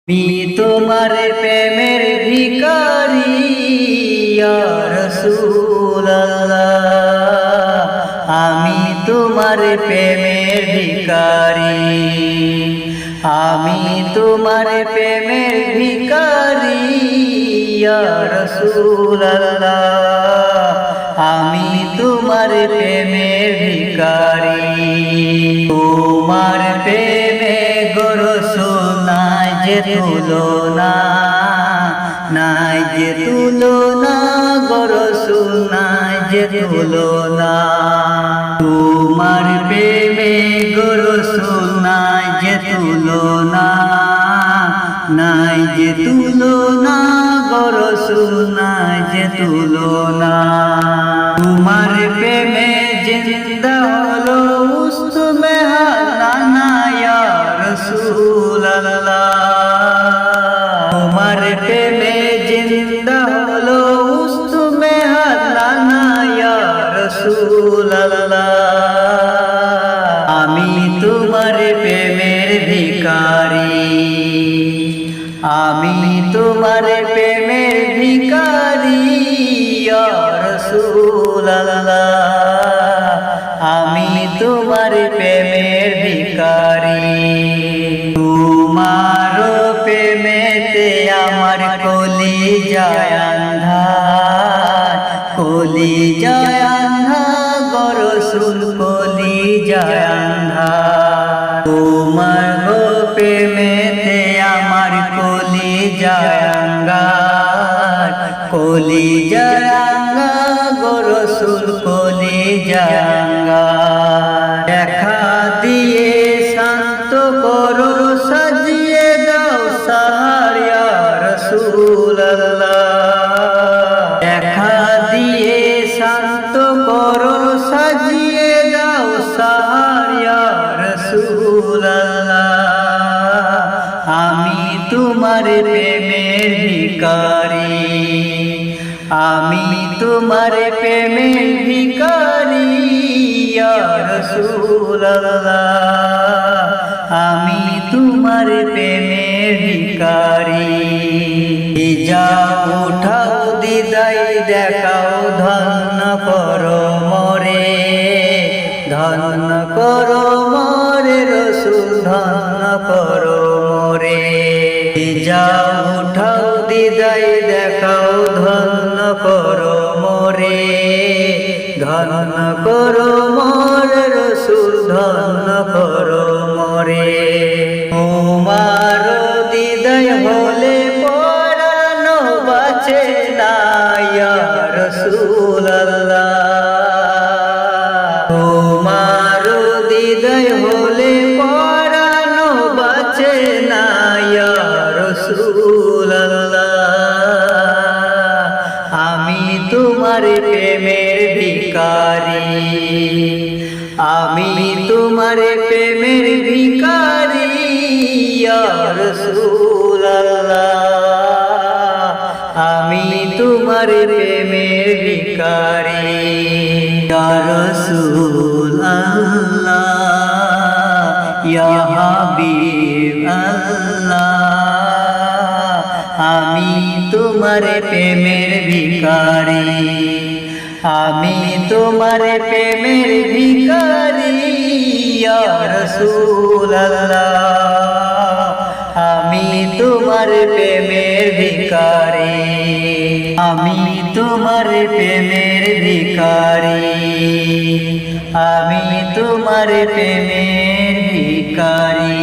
আমি তোমার প্রেমের ভিখারি ইয়া রাসূলুল্লাহ, আমি তোমার প্রেমের ভিখারি, আমি তোমার প্রেমের ভিখারি ইয়া রাসূলুল্লাহ, আমি তোমার প্রেমের ভিখারি। তোমার প্রেমে গো রাসূল নাই যে তুলনা, নাই যে তুলনা গো রাসূল নাই যে তুলনা। তোমার প্রেমে গো রাসূল নাই যে তুলনা, নাই যে তুলনা গো রাসূল নাই যে তুলনা। তোমার প্রেমে জিন্দা হলো উস্তমে হাসানা ইয়া রাসূলুল্লাহ, তোমার প্রেমে জিন্দা হলো উস্তমে হাসানা ইয়া রাসূলুল্লাহ। আমি তোমার প্রেমের ভিখারি, আমি তোমার প্রেমের ভিখারি ইয়া রাসূলুল্লাহ, আমি তোমার প্রেমের ভিখারি। তোমার প্রেমেতে আমার কলিজায় আন্ধার, কলিজায় আন্ধার গো রাসূল কলিজায় আন্ধার। তোমার গো প্রেমেতে আমার কলিজায় আঙ্গার, কলিজায় আঙ্গার গো রাসূল কলিজায় আঙ্গার। দেখা দিয়ে শান্ত করো সাজিয়ে দাও সাহার ইয়া রাসূলুল্লাহ, দেখা দিয়ে শান্ত করো সাজিয়ে দাও সাহার ইয়া রাসূলুল্লাহ। আমি তোমার প্রেমের ভিখারি, আমি তোমার প্রেমের ভিখারি ইয়া রাসূলুল্লাহ, আমি তোমার প্রেমের ভিখারি। যা উঠাও দিদাই দেখাও ধন্য করো মরে, ধন্য করো মরে রাসূল ধন্য করো মরে। যা উঠাও দিদাই দেখাও ধন্য করো মরে, ধন্য করো মরে রাসূল ধন্য করো মরে। তোমার দিদাই হলে পরানো বাঁচে না ইয়া রাসূলুল্লাহ, তোমার দিদাই হলে পরানো বাঁচে না ইয়া রাসূলুল্লাহ। আমি তোমার প্রেমের ভিখারি, আমি তোমার প্রেমের ভিখারি ইয়া রাসূলুল্লাহ, আমি তোমার প্রেমের ভিখারি। ইয়া রাসূলুল্লাহ ইয়া হাবিবাল্লাহ, আমি তোমার প্রেমের ভিখারি, আমি তোমার প্রেমের ভিখারি ইয়া রাসূলুল্লাহ, আমি তোমার প্রেমের ভিখারি, আমি তোমার প্রেমের ভিখারি, আমি তোমার প্রেমের ভিখারি।